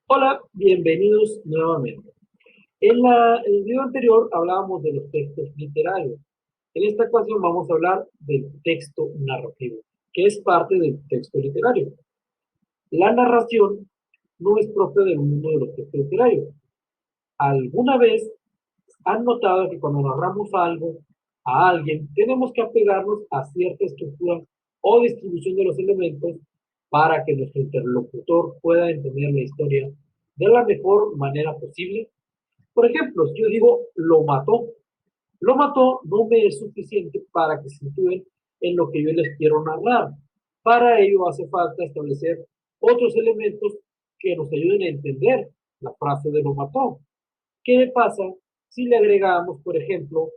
Hola, bienvenidos nuevamente. En el video anterior hablábamos de los textos literarios. En esta ocasión vamos a hablar del texto narrativo, que es parte del texto literario. La narración no es propia del mundo de los textos literarios. ¿Alguna vez han notado que cuando narramos algo a alguien, tenemos que apegarnos a cierta estructura o distribución de los elementos para que nuestro interlocutor pueda entender la historia de la mejor manera posible? Por ejemplo, si yo digo lo mató no me es suficiente para que se sitúen en lo que yo les quiero narrar. Para ello hace falta establecer otros elementos que nos ayuden a entender la frase de lo mató. ¿Qué pasa si le agregamos, por ejemplo,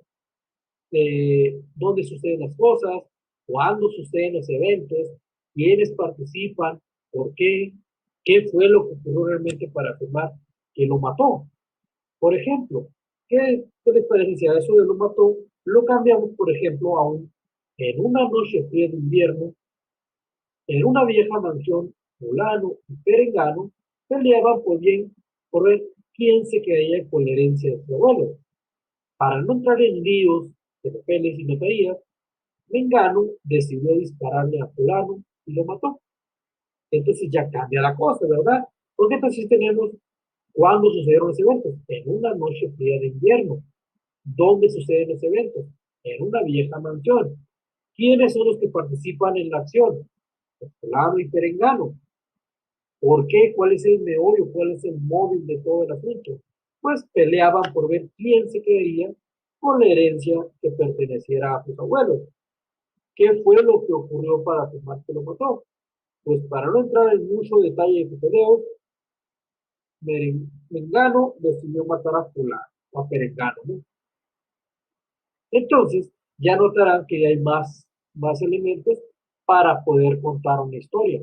dónde suceden las cosas, cuándo suceden los eventos, quiénes participan, por qué, qué fue lo que ocurrió realmente para afirmar que lo mató? Por ejemplo, ¿qué les parece si a eso de lo mató lo cambiamos, por ejemplo, en una noche fría de invierno, en una vieja mansión, fulano y perengano peleaban por ver quién se quedaría con la herencia de su abuelo? Para no entrar en líos de papeles y notarías, Mengano decidió dispararle a fulano y lo mató. Entonces ya cambia la cosa, ¿verdad? Porque entonces tenemos cuándo sucedieron los eventos, en una noche fría de invierno. ¿Dónde suceden los eventos? En una vieja mansión. ¿Quiénes son los que participan en la acción? Fulano y perengano. ¿Por qué? ¿Cuál es el meollo? ¿Cuál es el móvil de todo el asunto? Pues peleaban por ver quién se quedaría con la herencia que perteneciera a sus abuelos. ¿Qué fue lo que ocurrió para afirmar que lo mató? Pues para no entrar en mucho detalle de peleos, Mengano decidió matar a fulano, a perengano, ¿no? Entonces, ya notarán que hay más elementos para poder contar una historia.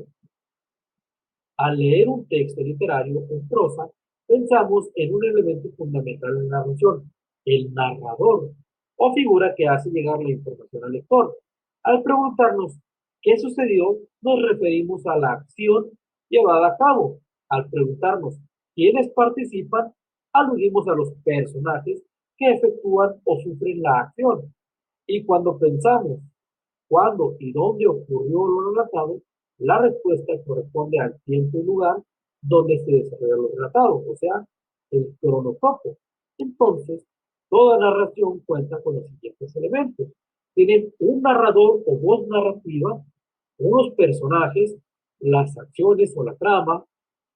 Al leer un texto literario en prosa, pensamos en un elemento fundamental en la narración, el narrador, o figura que hace llegar la información al lector. Al preguntarnos qué sucedió, nos referimos a la acción llevada a cabo. Al preguntarnos quiénes participan, aludimos a los personajes que efectúan o sufren la acción. Y cuando pensamos cuándo y dónde ocurrió lo relatado, la respuesta corresponde al tiempo y lugar donde se desarrolla lo relatado, o sea, el cronotopo. Entonces, toda narración cuenta con los siguientes elementos. Tienen un narrador o voz narrativa, unos personajes, las acciones o la trama,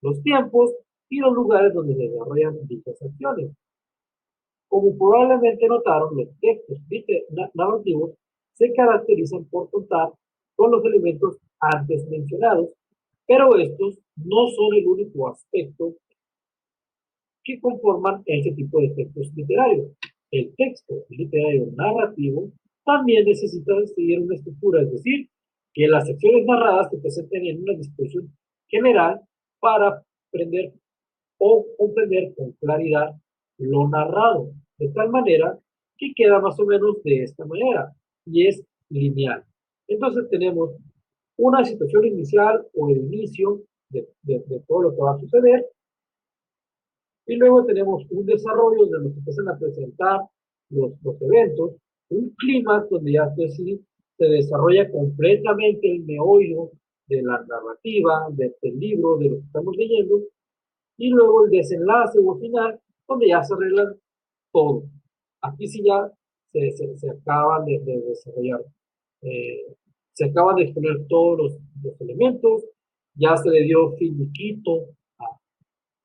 los tiempos y los lugares donde se desarrollan dichas acciones. Como probablemente notaron, los textos narrativos se caracterizan por contar con los elementos antes mencionados, pero estos no son el único aspecto que conforman este tipo de textos literarios. El texto literario narrativo también necesita seguir una estructura, es decir, que las secciones narradas se presenten en una disposición general para aprender o comprender con claridad lo narrado, de tal manera que queda más o menos de esta manera, y es lineal. Entonces tenemos una situación inicial o el inicio de todo lo que va a suceder, y luego tenemos un desarrollo donde nos empiezan a presentar los eventos, un clima donde ya se desarrolla completamente el meollo de la narrativa, del libro, de lo que estamos leyendo, y luego el desenlace o final, donde ya se arreglan todo. Aquí sí ya se acaban de desarrollar, eh, se acaban de exponer todos los elementos, ya se le dio finiquito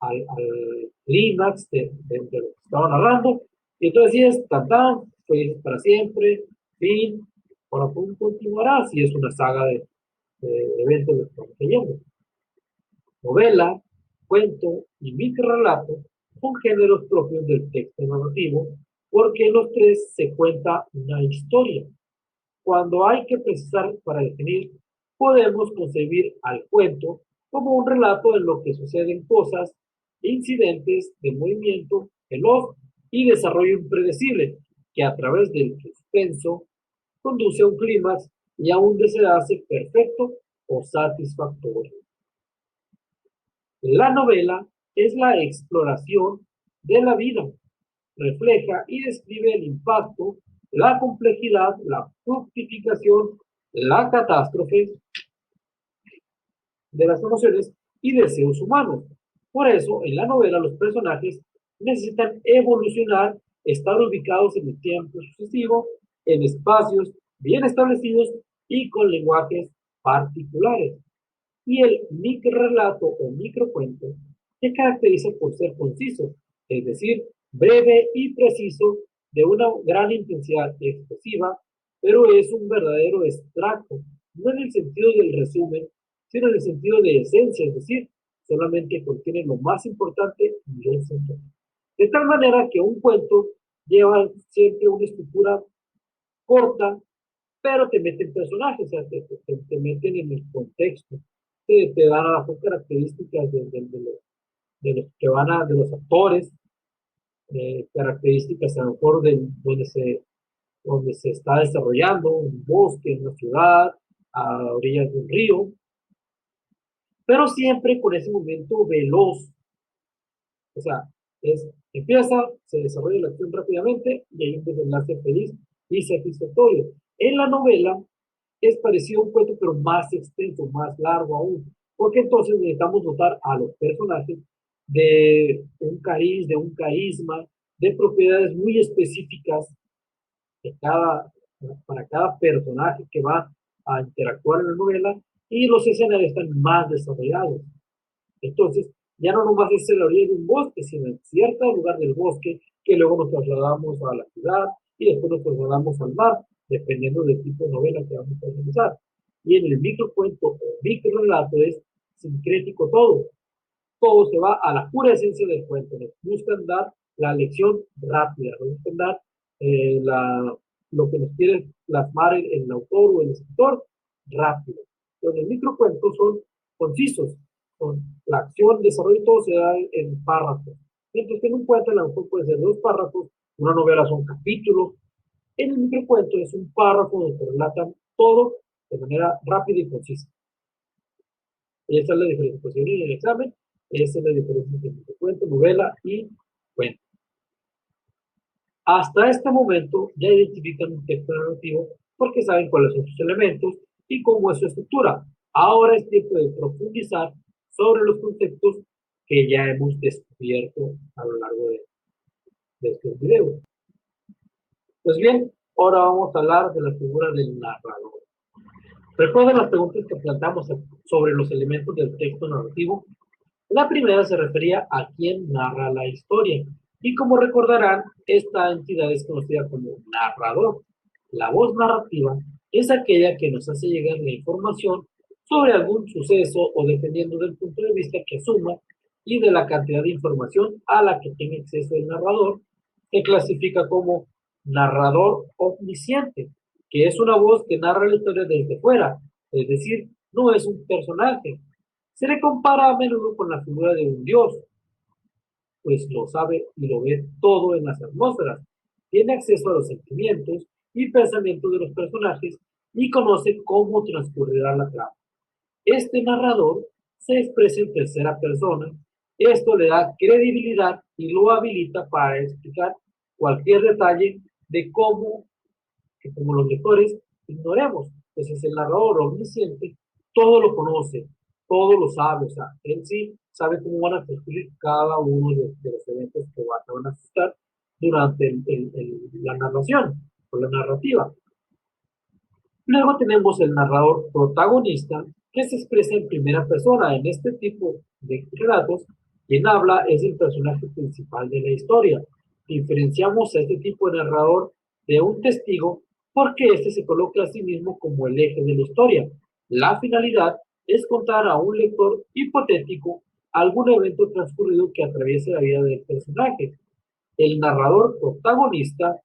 al clímax de lo que estaba narrando, y entonces sí es tan, fue para siempre, fin, ahora continuará, si es una saga de eventos que estamos leyendo. Novela, cuento y microrrelato son géneros propios del texto narrativo porque en los tres se cuenta una historia. Cuando hay que precisar para definir, podemos concebir al cuento como un relato en lo que suceden cosas, incidentes de movimiento veloz y desarrollo impredecible, que a través del suspenso conduce a un clímax y a un desenlace perfecto o satisfactorio. La novela es la exploración de la vida. Refleja y describe el impacto, la complejidad, la fructificación, la catástrofe de las emociones y deseos humanos. Por eso, en la novela, los personajes necesitan evolucionar, estar ubicados en el tiempo sucesivo, en espacios bien establecidos y con lenguajes particulares. Y el microrelato o microcuento se caracteriza por ser conciso, es decir, breve y preciso, de una gran intensidad expresiva, pero es un verdadero extracto, no en el sentido del resumen, sino en el sentido de esencia, es decir, solamente contiene lo más importante y el centro. De tal manera que un cuento lleva siempre una estructura corta, pero te meten personajes, o sea, te meten en el contexto, te dan las características de los que van a, de los actores, características a lo mejor de donde se está desarrollando, un bosque, en una ciudad, a orillas de un río, pero siempre con ese momento veloz, o sea, es, empieza, se desarrolla la acción rápidamente y hay un desenlace feliz y satisfactorio. En la novela es parecido a un cuento, pero más extenso, más largo aún, porque entonces necesitamos dotar a los personajes de un cariz, de un carisma, de propiedades muy específicas de cada, para cada personaje que va a interactuar en la novela, y los escenarios están más desarrollados. Entonces, ya no nomás es en la orilla de un bosque, sino en cierto lugar del bosque, que luego nos trasladamos a la ciudad y después nos trasladamos al mar, dependiendo del tipo de novela que vamos a realizar. Y en el microcuento o microrelato es sincrético todo. Todo se va a la pura esencia del cuento. Nos buscan dar la lección rápida, nos buscan dar lo que nos quiere plasmar el autor o el escritor rápido. Los microcuentos son concisos, con la acción, desarrollo y todo se da en párrafos. Mientras que en un cuento a lo mejor puede ser dos párrafos, una novela son capítulos. En el microcuento es un párrafo donde se relatan todo de manera rápida y concisa. Y esa es la diferencia. Pues en el examen, esa es la diferencia entre microcuento, novela y cuento. Hasta este momento ya identifican un texto narrativo porque saben cuáles son sus elementos y cómo es su estructura. Ahora es tiempo de profundizar sobre los conceptos que ya hemos descubierto a lo largo de estos videos. Pues bien, ahora vamos a hablar de la figura del narrador. Recuerden las preguntas que planteamos sobre los elementos del texto narrativo. La primera se refería a quién narra la historia. Y como recordarán, esta entidad es conocida como narrador. La voz narrativa es aquella que nos hace llegar la información sobre algún suceso o dependiendo del punto de vista que asuma y de la cantidad de información a la que tiene acceso el narrador, se clasifica como narrador omnisciente, que es una voz que narra la historia desde fuera, es decir, no es un personaje. Se le compara a menudo con la figura de un dios, pues lo sabe y lo ve todo en las atmósferas. Tiene acceso a los sentimientos y pensamientos de los personajes y conoce cómo transcurrirá la trama. Este narrador se expresa en tercera persona. Esto le da credibilidad y lo habilita para explicar cualquier detalle de cómo, que como los lectores ignoremos. Entonces el narrador omnisciente todo lo conoce, todo lo sabe, o sea, él sí sabe cómo van a transcurrir cada uno de los eventos que van a suscitar durante la narración o la narrativa. Luego tenemos el narrador protagonista, que se expresa en primera persona. En este tipo de relatos, quien habla es el personaje principal de la historia. Diferenciamos a este tipo de narrador de un testigo porque este se coloca a sí mismo como el eje de la historia. La finalidad es contar a un lector hipotético algún evento transcurrido que atraviese la vida del personaje. El narrador protagonista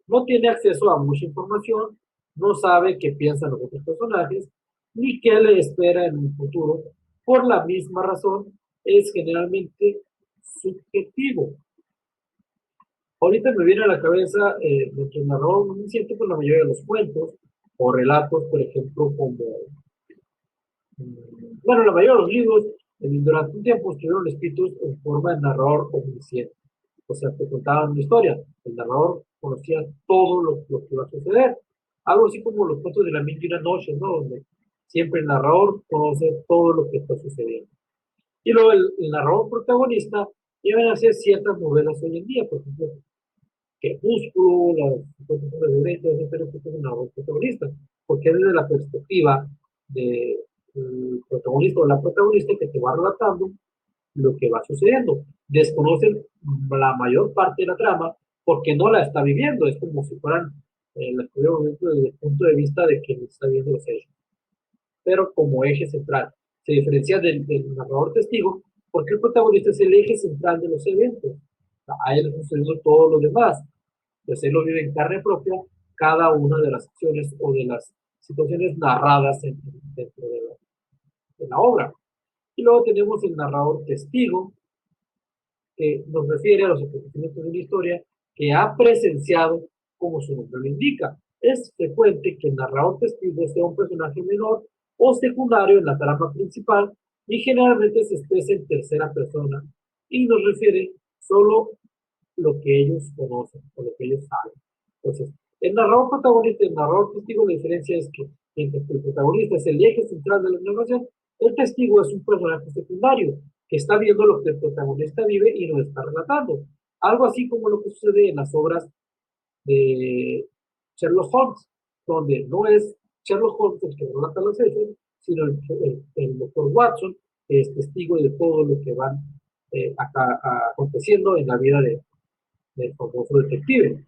no tiene acceso a mucha información, no sabe qué piensan los otros personajes, ni qué le espera en un futuro. Por la misma razón, es generalmente subjetivo. Ahorita me viene a la cabeza nuestro narrador omnisciente con la mayoría de los cuentos o relatos, por ejemplo, como, bueno, la mayoría de los libros Durante un tiempo estuvieron escritos en forma de narrador omnisciente. O sea, te contaban una historia. El narrador conocía todo lo que iba a suceder. Algo así como los cuentos de la mil y una noche, ¿no? Donde siempre el narrador conoce todo lo que está sucediendo. Y luego el narrador protagonista deben hacer ciertas novelas hoy en día, por ejemplo, Crepúsculo, las 50 sombras de Grey, todas esas cosas de narrador protagonista, porque es desde la perspectiva del protagonista o la protagonista que te va relatando lo que va sucediendo. Desconocen la mayor parte de la trama porque no la está viviendo, es como si fueran la estuvieran viendo desde el punto de vista de quien está viendo los hechos, pero como eje central. Se diferencia del narrador testigo porque el protagonista es el eje central de los eventos. A él le sucediendo todo lo demás. Pues él lo vive en carne propia cada una de las acciones o de las situaciones narradas dentro de la obra. Y luego tenemos el narrador testigo, que nos refiere a los acontecimientos de la historia que ha presenciado, como su nombre lo indica. Es frecuente que el narrador testigo sea un personaje menor o secundario en la trama principal y generalmente se expresa en tercera persona y nos refiere solo lo que ellos conocen o lo que ellos saben. Entonces, el narrador protagonista y el narrador testigo, la diferencia es que mientras que el protagonista es el eje central de la narración, el testigo es un personaje secundario que está viendo lo que el protagonista vive y lo está relatando. Algo así como lo que sucede en las obras de Sherlock Holmes, donde no es Sherlock Holmes el que relata los hechos, sino el doctor Watson, que es testigo de todo lo que van aconteciendo en la vida del famoso detective.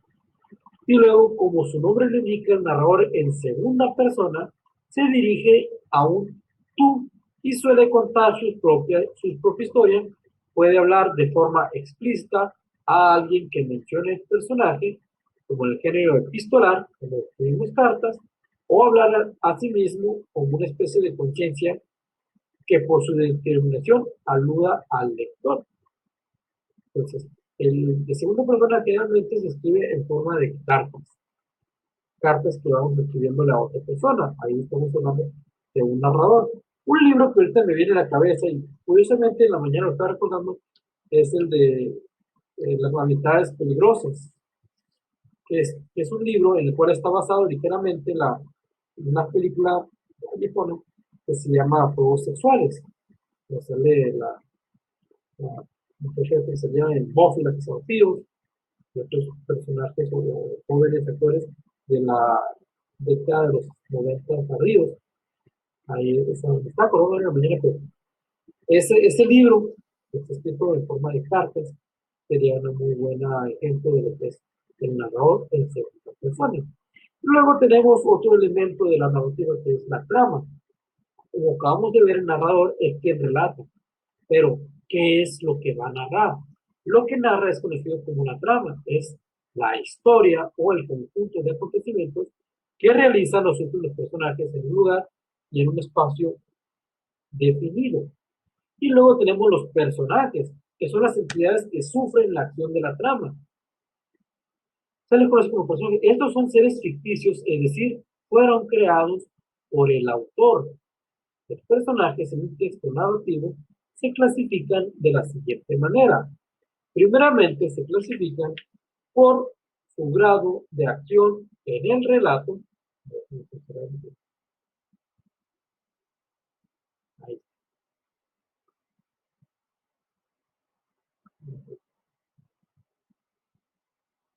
Y luego, como su nombre le indica, el narrador en segunda persona se dirige a un tú y suele contar su propia historia. Puede hablar de forma explícita a alguien que mencione el personaje, como en el género epistolar, como escribimos cartas, o hablar a sí mismo como una especie de conciencia que por su determinación aluda al lector. Entonces, el de segunda persona generalmente se escribe en forma de cartas que vamos escribiéndole a otra persona. Ahí estamos hablando de un narrador. Un libro que ahorita me viene a la cabeza y curiosamente en la mañana lo estaba recordando es el de Las amistades peligrosas, que es un libro en el cual está basado ligeramente en una película california que se llama Juegos Sexuales. Que sale la muchacha que salía en Buffy, la que se vampiros, y otros personajes o jóvenes actores de la década de los 90 arriba. Ahí está acordando en la mañana que ese libro, que está escrito en forma de cartas, sería una muy buena ejemplo de lo que es el narrador en segunda persona. Luego tenemos otro elemento de la narrativa que es la trama. Como acabamos de ver, el narrador es quien relata, pero ¿qué es lo que va a narrar? Lo que narra es conocido como la trama, es la historia o el conjunto de acontecimientos que realizan los últimos personajes en un lugar y en un espacio definido. Y luego tenemos los personajes, que son las entidades que sufren la acción de la trama. Se les conoce como personajes. Estos son seres ficticios, es decir, fueron creados por el autor. Los personajes en un texto narrativo se clasifican de la siguiente manera. Primeramente, se clasifican por su grado de acción en el relato. Ahí.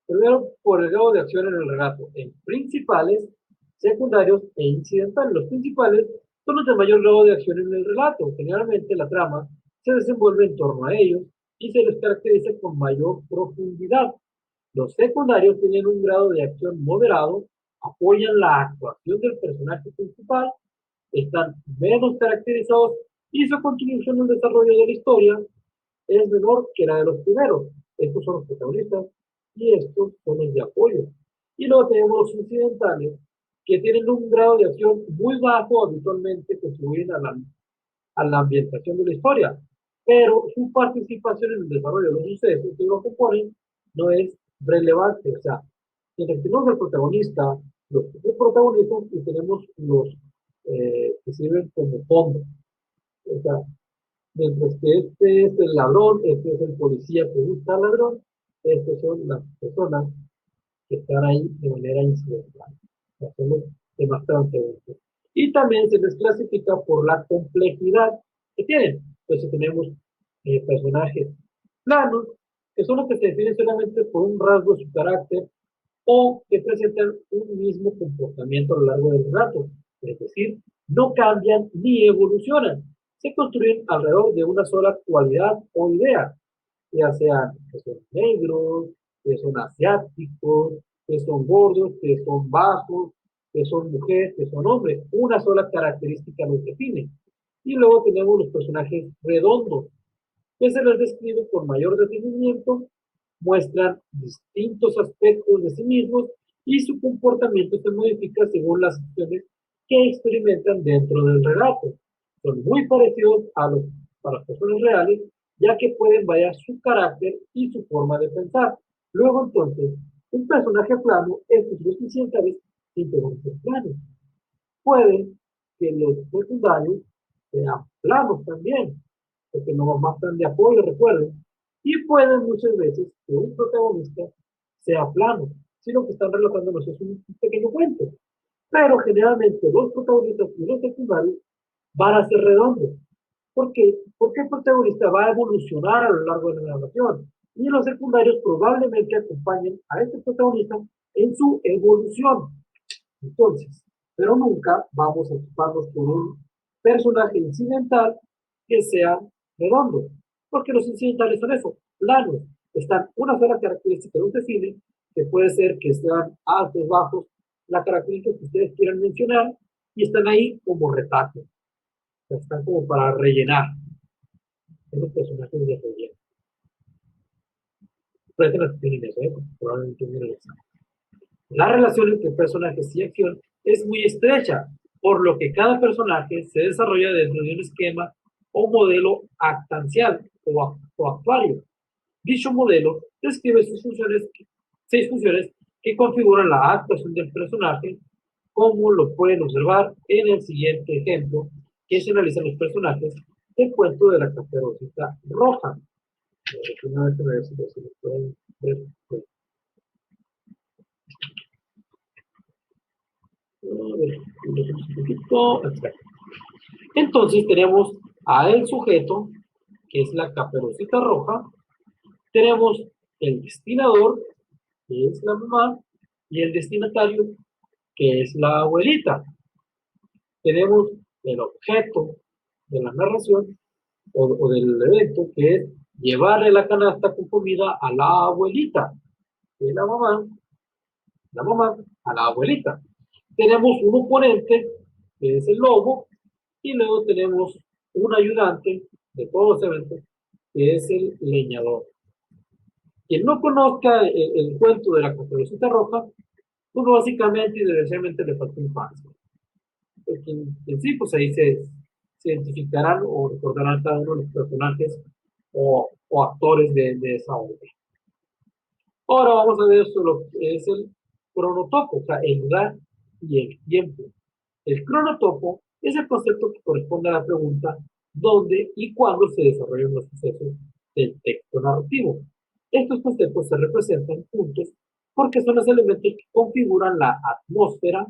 Primero, por el grado de acción en el relato, en principales, secundarios e incidentales. Los principales son los de mayor grado de acción en el relato. Generalmente la trama se desenvuelve en torno a ellos y se les caracteriza con mayor profundidad. Los secundarios tienen un grado de acción moderado, apoyan la actuación del personaje principal, están menos caracterizados y su contribución al desarrollo de la historia es menor que la de los primeros. Estos son los protagonistas y estos son los de apoyo. Y luego tenemos los incidentales, que tienen un grado de acción muy bajo, habitualmente contribuyen a la ambientación de la historia, pero su participación en el desarrollo de los sucesos que lo componen no es relevante. O sea, tenemos el protagonista, los protagonistas y tenemos los que sirven como fondo. O sea, Mientras que este es el ladrón, este es el policía que busca al ladrón, estas son las personas que están ahí de manera incidental. O sea, son los temas transeúntes. Y también se les clasifica por la complejidad que tienen. Entonces tenemos personajes planos, que son los que se definen solamente por un rasgo de su carácter o que presentan un mismo comportamiento a lo largo del relato. Es decir, no cambian ni evolucionan. Se construyen alrededor de una sola cualidad o idea, ya sean que son negros, que son asiáticos, que son gordos, que son bajos, que son mujeres, que son hombres. Una sola característica los define. Y luego tenemos los personajes redondos, que se les describe con mayor detenimiento, muestran distintos aspectos de sí mismos y su comportamiento se modifica según las acciones que experimentan dentro del relato. Son muy parecidos a las personas reales, ya que pueden variar su carácter y su forma de pensar. Luego, entonces, un personaje plano, estos los incidentales simplemente planos. Pueden que los secundarios sean planos también, porque no más están de apoyo, recuerden. Y pueden muchas veces que un protagonista sea plano, si lo que están relatándonos es un pequeño cuento. Pero generalmente los protagonistas y los secundarios van a ser redondos. ¿Por qué? Porque el protagonista va a evolucionar a lo largo de la narración y los secundarios probablemente acompañen a este protagonista en su evolución. Entonces, pero nunca vamos a ocuparnos por un personaje incidental que sea redondo, porque los incidentales son eso, planos, están una sola característica de un cine, que puede ser que sean altos, bajos, la característica que ustedes quieran mencionar, y están ahí como retaque, o sea, están como para rellenar, esos personajes de relleno. Presten atención en eso, probablemente miren el examen. La relación entre personajes y acción es muy estrecha, por lo que cada personaje se desarrolla dentro de un esquema o modelo actancial o actuario. Dicho modelo describe seis funciones que configuran la actuación del personaje, como lo pueden observar en el siguiente ejemplo, que se analizan los personajes del cuento de la Caperucita Roja. Una vez me si lo pueden ver, pues, un poquito, etc. Entonces tenemos a el sujeto, que es la Caperucita Roja, tenemos el destinador, que es la mamá, y el destinatario, que es la abuelita. Tenemos el objeto de la narración o del evento, que es llevarle la canasta con comida a la abuelita, que es la mamá a la abuelita. Tenemos un oponente, que es el lobo, y luego tenemos un ayudante de todos los eventos, que es el leñador. Quien no conozca el cuento de la Caperucita Roja, pues básicamente y desgraciadamente le falta infancia. En sí, pues ahí se identificarán o recordarán cada uno de los personajes o actores de esa obra. Ahora vamos a ver sobre lo que es el cronotopo, o sea, el lugar y el tiempo. El cronotopo es el concepto que corresponde a la pregunta dónde y cuándo se desarrollan los sucesos del texto narrativo. Estos conceptos se representan juntos porque son los elementos que configuran la atmósfera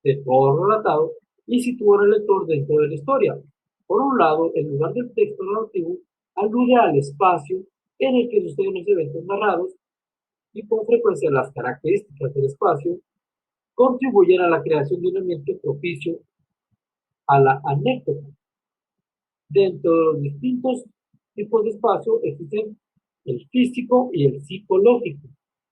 de todo lo relatado y sitúan al lector dentro de la historia. Por un lado, el lugar del texto narrativo alude al espacio en el que suceden los eventos narrados y con frecuencia las características del espacio contribuyen a la creación de un ambiente propicio a la anécdota. Dentro de los distintos tipos de espacio existen el físico y el psicológico.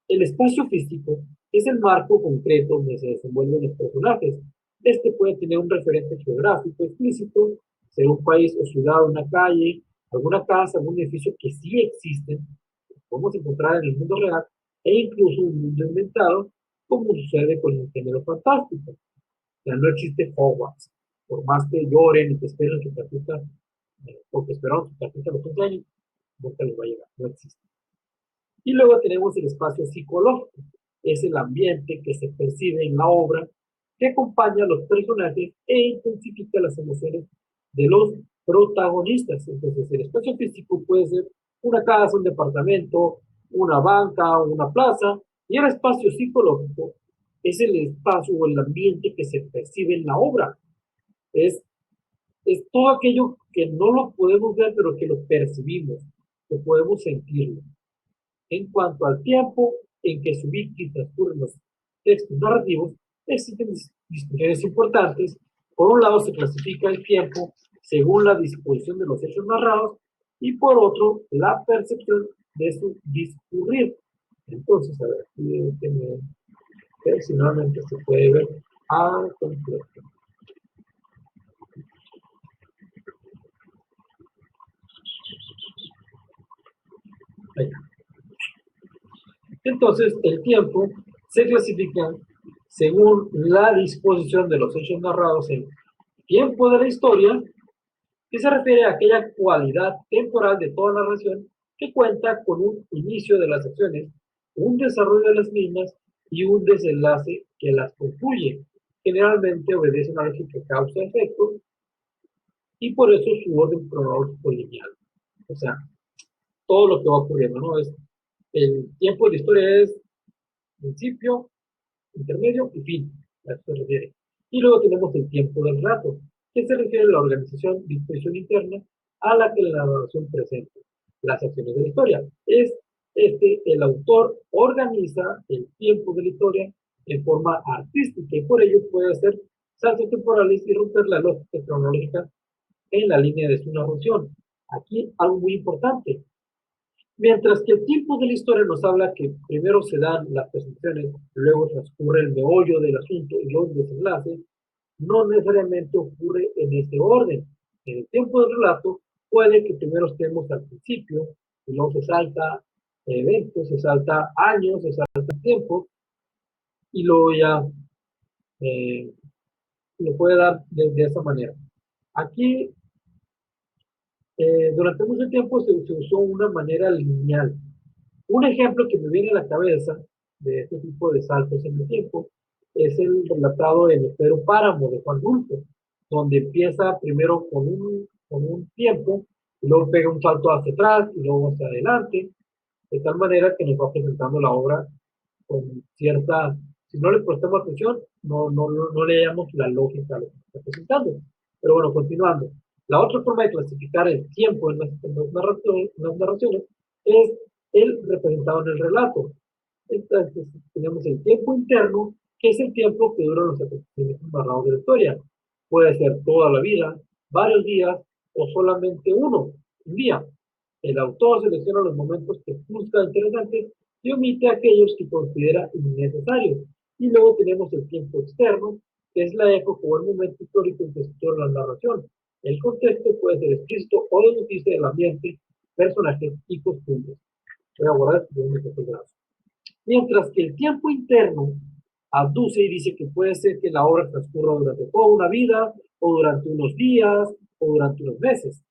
El espacio físico es el marco concreto donde se desenvuelven los personajes. Este puede tener un referente geográfico explícito, ser un país o ciudad, una calle, alguna casa, algún edificio que sí existen, podemos encontrar en el mundo real, e incluso un mundo inventado, como sucede con el género fantástico. O sea, no existe Hogwarts. Por más que lloren y que esperen su tarjeta, porque esperaron su tarjeta a los 11 años, nunca les va a llegar, no existe. Y luego tenemos el espacio psicológico, es el ambiente que se percibe en la obra, que acompaña a los personajes e intensifica las emociones de los protagonistas. Entonces, el espacio físico puede ser una casa, un departamento, una banca, una plaza, y el espacio psicológico es el espacio o el ambiente que se percibe en la obra. Es, es todo aquello que no lo podemos ver, pero que lo percibimos, que podemos sentirlo. En cuanto al tiempo en que se ubica y transcurren los textos narrativos, existen discusiones importantes. Por un lado, se clasifica el tiempo según la disposición de los hechos narrados y por otro, la percepción de su discurrir. Entonces, a ver, aquí ver si nuevamente se puede ver al completo. Ahí. Entonces, el tiempo se clasifica según la disposición de los hechos narrados en tiempo de la historia, que se refiere a aquella cualidad temporal de toda narración que cuenta con un inicio de las acciones, un desarrollo de las mismas y un desenlace que las concluye. Generalmente obedece una lógica causa-efecto y por eso su orden cronológico lineal. O sea, todo lo que va ocurriendo, ¿no? Es, el tiempo de la historia es principio, intermedio y fin, a eso se refiere. Y luego tenemos el tiempo del relato, que se refiere a la organización, disposición interna a la que la narración presenta las acciones de la historia. Es el autor organiza el tiempo de la historia en forma artística y por ello puede hacer saltos temporales y romper la lógica cronológica en la línea de su narración. Aquí algo muy importante. Mientras que el tiempo de la historia nos habla que primero se dan las presentaciones, luego transcurre el meollo del asunto y los desenlaces, no necesariamente ocurre en ese orden. En el tiempo del relato puede que primero estemos al principio y luego se salta eventos, se salta años, se salta tiempo y luego ya eh, lo puede dar de esa manera. Aquí durante mucho tiempo se usó una manera lineal. Un ejemplo que me viene a la cabeza de este tipo de saltos en el tiempo es el relatado en Espero Páramo de Juan Rulfo, donde empieza primero con un tiempo, y luego pega un salto hacia atrás y luego hacia adelante, de tal manera que nos va presentando la obra con cierta, si no le prestamos atención, no le damos la lógica a lo que está presentando. Pero bueno, continuando. La otra forma de clasificar el tiempo en las narraciones es el representado en el relato. Entonces, tenemos el tiempo interno, que es el tiempo que duran los acontecimientos narrados de la historia. Puede ser toda la vida, varios días o solamente uno, un día. El autor selecciona los momentos que juzga interesantes y omite aquellos que considera innecesarios. Y luego tenemos el tiempo externo, que es la época o el momento histórico en que se torna la narración. El contexto puede ser explícito o deducirse del ambiente, personajes y costumbres. Voy a guardar este segundo grado. Mientras que el tiempo interno aduce y dice que puede ser que la obra transcurra durante toda una vida, o durante unos días, o durante unos meses.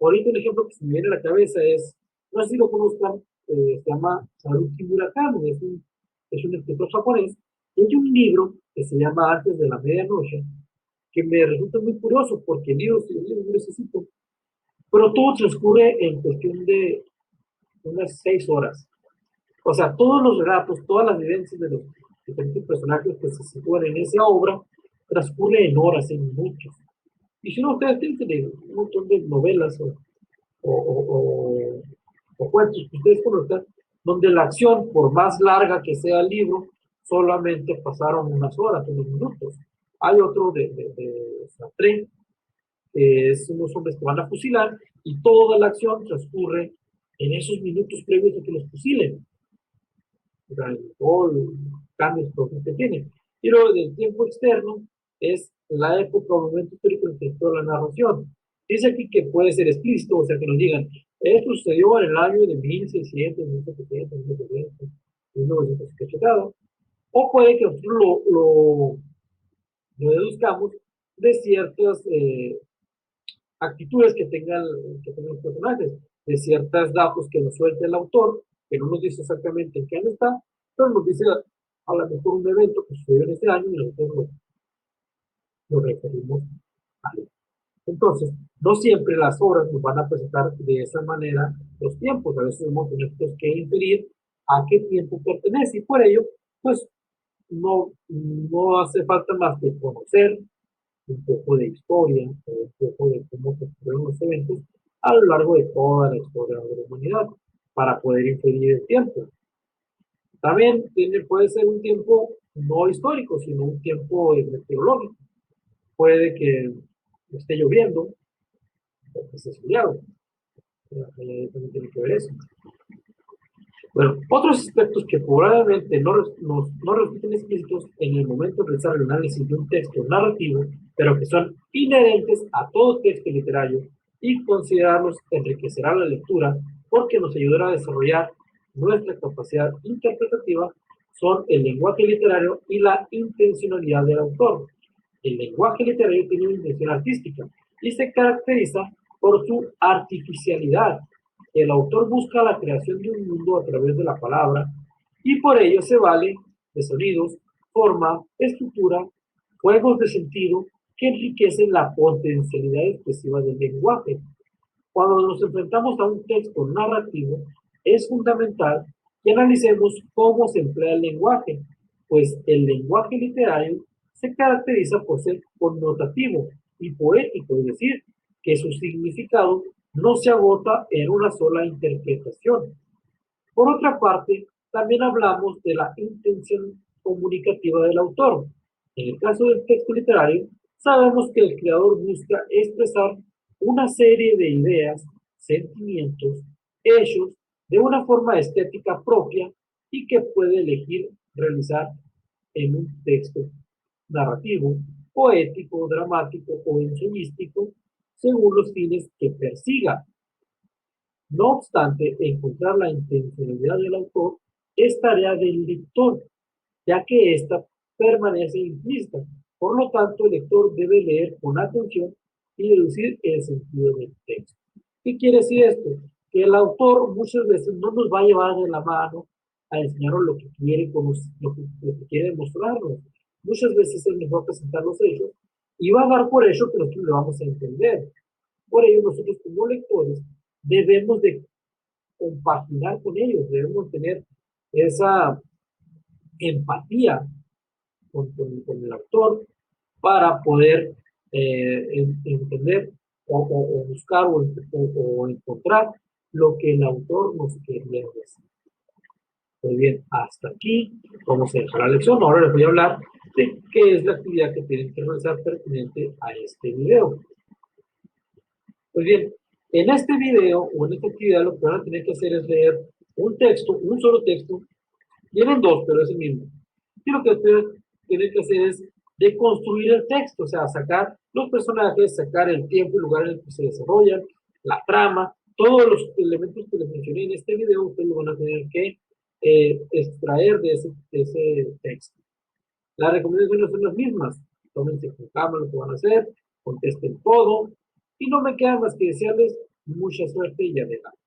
Ahorita un ejemplo que se me viene a la cabeza es, no sé si lo conozcan, se llama Haruki Murakami, es un escritor japonés, y hay un libro que se llama Antes de la Medianoche, que me resulta muy curioso, porque el libro necesito, pero todo transcurre en cuestión de unas 6 horas. O sea, todos los relatos, todas las vivencias de los diferentes personajes que se sitúan en esa obra transcurren en horas, en minutos. Y si no, ustedes tienen un montón de novelas o, o, o cuentos que ustedes conozcan, donde la acción, por más larga que sea el libro, solamente pasaron unas horas, unos minutos. Hay otro de Sartre, que es unos hombres que van a fusilar, y toda la acción transcurre en esos minutos previos a que los fusilen. Todo el cambios que tiene. Y luego del tiempo externo es la época o momento histórico en que toda la narración. Dice aquí que puede ser explícito, o sea, que nos digan, esto sucedió en el año de 1600, 1700, 1700, 1900, o puede que nosotros lo deduzcamos de ciertas actitudes que tengan los personajes, de ciertos datos que nos suelta el autor, que no nos dice exactamente en qué año está, pero nos dice a lo mejor un evento que sucedió en ese año y nosotros lo referimos a él. Entonces, no siempre las obras nos van a presentar de esa manera los tiempos. A veces vamos a tener que inferir a qué tiempo pertenece y por ello, pues no hace falta más que conocer un poco de historia, o un poco de cómo se fueron los eventos a lo largo de toda la historia de la humanidad para poder inferir el tiempo. También puede ser un tiempo no histórico, sino un tiempo meteorológico. Puede que esté lloviendo o que esté soleado. También tiene que ver eso. Bueno, otros aspectos que probablemente no resulten explícitos en el momento de realizar el análisis de un texto narrativo, pero que son inherentes a todo texto literario y considerarlos enriquecerá la lectura porque nos ayudará a desarrollar nuestra capacidad interpretativa, son el lenguaje literario y la intencionalidad del autor. El lenguaje literario tiene una intención artística y se caracteriza por su artificialidad. El autor busca la creación de un mundo a través de la palabra y por ello se vale de sonidos, forma, estructura, juegos de sentido que enriquecen la potencialidad expresiva del lenguaje. Cuando nos enfrentamos a un texto narrativo, es fundamental que analicemos cómo se emplea el lenguaje, pues el lenguaje literario se caracteriza por ser connotativo y poético, es decir, que su significado no se agota en una sola interpretación. Por otra parte, también hablamos de la intención comunicativa del autor. En el caso del texto literario, sabemos que el creador busca expresar una serie de ideas, sentimientos, hechos, de una forma estética propia y que puede elegir realizar en un texto narrativo, poético, dramático o ensayístico, según los fines que persiga. No obstante, encontrar la intencionalidad del autor es tarea del lector, ya que ésta permanece implícita. Por lo tanto, el lector debe leer con atención y deducir el sentido del texto. ¿Qué quiere decir esto? Que el autor muchas veces no nos va a llevar de la mano a enseñarnos lo que quiere, lo que quiere mostrarnos. Muchas veces él nos va a presentar los hechos y va a dar por hecho que nosotros le vamos a entender. Por ello, nosotros como lectores debemos de compaginar con ellos, debemos tener esa empatía con el autor para poder entender o buscar o encontrar lo que el autor nos quería decir. Pues bien, hasta aquí vamos a dejar la lección. Ahora les voy a hablar de qué es la actividad que tienen que realizar pertinente a este video. Pues bien, en este video o en esta actividad lo que van a tener que hacer es leer un texto, un solo texto. Tienen dos, pero es el mismo. Y lo que ustedes tienen que hacer es deconstruir el texto, o sea, sacar los personajes, sacar el tiempo y lugar en el que se desarrollan, la trama, todos los elementos que les mencioné en este video, ustedes lo van a tener que extraer de ese texto. Las recomendaciones son las mismas. Tómense con calma lo que van a hacer, contesten todo, y no me queda más que desearles mucha suerte y adelante.